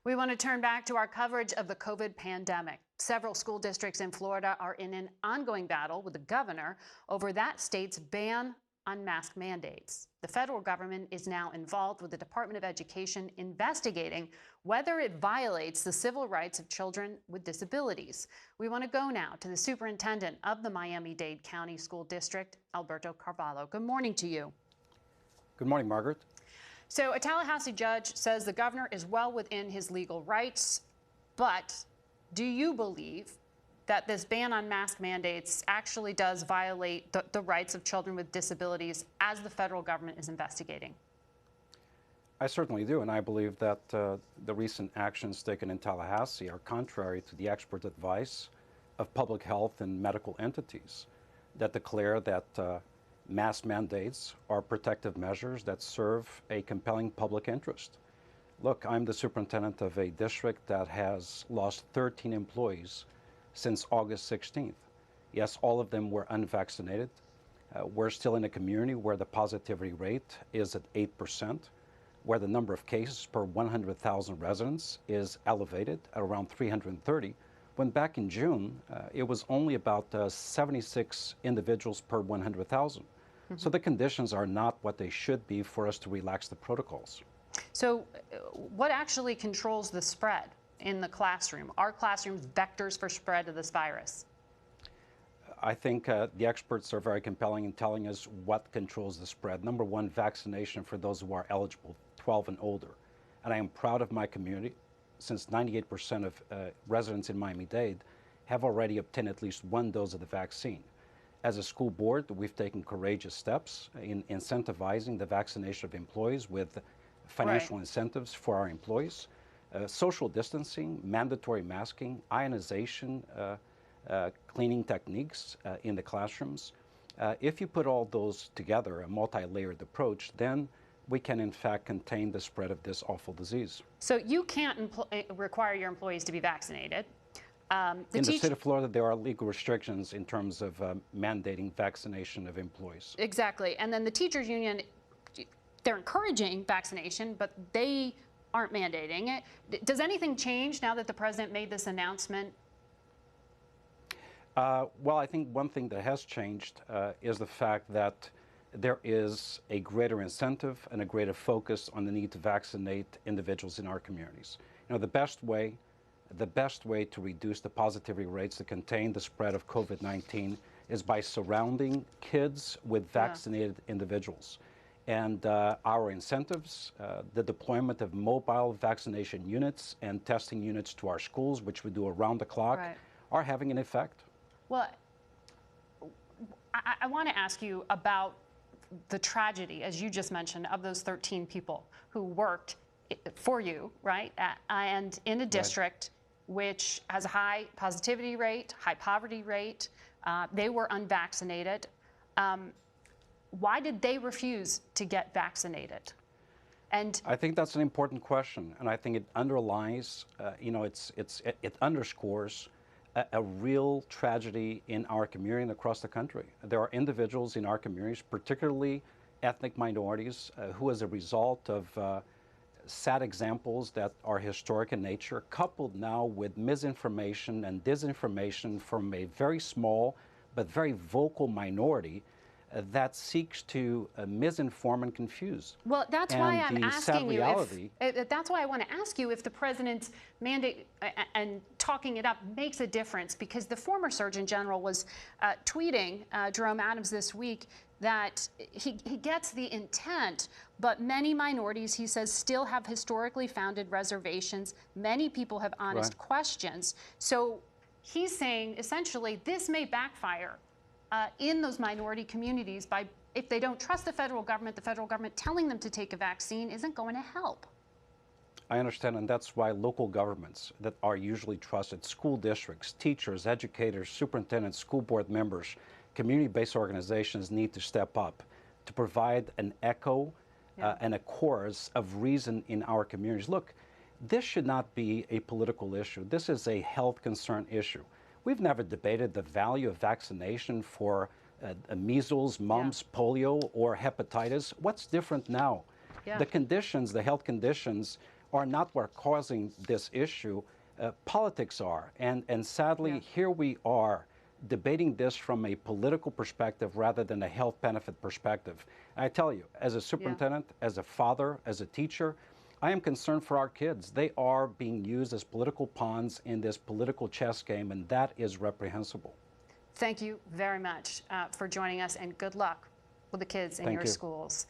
We want to turn back to our coverage of the COVID pandemic. Several school districts in Florida are in an ongoing battle with the governor over that state's ban on mask mandates. The federal government is now involved with the Department of Education investigating whether it violates the civil rights of children with disabilities. We want to go now to the superintendent of the Miami-Dade County School District, Alberto Carvalho. Good morning to you. Good morning, Margaret. So a Tallahassee judge says the governor is well within his legal rights, but do you believe that this ban on mask mandates actually does violate the rights of children with disabilities as the federal government is investigating? I certainly do, and I believe that the recent actions taken in Tallahassee are contrary to the expert advice of public health and medical entities that declare that mask mandates are protective measures that serve a compelling public interest. Look, I'm the superintendent of a district that has lost 13 employees since August 16th. Yes, all of them were unvaccinated. We're still in a community where the positivity rate is at 8%, where the number of cases per 100,000 residents is elevated at around 330, when back in June, it was only about 76 individuals per 100,000. Mm-hmm. So the conditions are not what they should be for us to relax the protocols. So what actually controls the spread in the classroom? Are classrooms vectors for spread of this virus? I think the experts are very compelling in telling us what controls the spread. Number one, vaccination for those who are eligible, 12 and older. And I am proud of my community, since 98% of residents in Miami-Dade have already obtained at least one dose of the vaccine. As a school board, we've taken courageous steps in incentivizing the vaccination of employees with financial incentives for our employees, social distancing, mandatory masking, ionization, cleaning techniques in the classrooms. If you put all those together, a multi-layered approach, then we can in fact contain the spread of this awful disease. So you can't require your employees to be vaccinated. In the state of Florida, there are legal restrictions in terms of mandating vaccination of employees. Exactly. And then the teachers union, they're encouraging vaccination, but they aren't mandating it. Does anything change now that the president made this announcement? Well, I think one thing that has changed is the fact that there is a greater incentive and a greater focus on the need to vaccinate individuals in our communities. You know, the best way to reduce the positivity rates to contain the spread of COVID-19 is by surrounding kids with vaccinated individuals. And our incentives, the deployment of mobile vaccination units and testing units to our schools, which we do around the clock, are having an effect. Well, I want to ask you about the tragedy, as you just mentioned, of those 13 people who worked for you, right? And in a district which has a high positivity rate, high poverty rate. They were unvaccinated. Why did they refuse to get vaccinated? And I think that's an important question, and I think it underlies, it underscores a real tragedy in our community and across the country. There are individuals in our communities, particularly ethnic minorities, who as a result of sad examples that are historic in nature, coupled now with misinformation and disinformation from a very small but very vocal minority that seeks to misinform and confuse. Well, that's why I'm asking you if, that's why I want to ask you if the president's mandate and talking it up makes a difference, because the former Surgeon General was tweeting, Jerome Adams, this week, that he gets the intent, but many minorities, he says, still have historically founded reservations. Many people have honest questions. So he's saying, essentially, this may backfire in those minority communities by, if they don't trust the federal government telling them to take a vaccine isn't going to help. I understand, and that's why local governments that are usually trusted, school districts, teachers, educators, superintendents, school board members, community-based organizations need to step up to provide an echo and a chorus of reason in our communities. Look, this should not be a political issue. This is a health concern issue. We've never debated the value of vaccination for measles, mumps, polio, or hepatitis. What's different now? The conditions, the health conditions, are not what are causing this issue. Politics are. And sadly, here we are debating this from a political perspective rather than a health benefit perspective. And I tell you, as a superintendent, as a father, as a teacher, I am concerned for our kids. They are being used as political pawns in this political chess game, and that is reprehensible. Thank you very much for joining us, and good luck with the kids in your schools.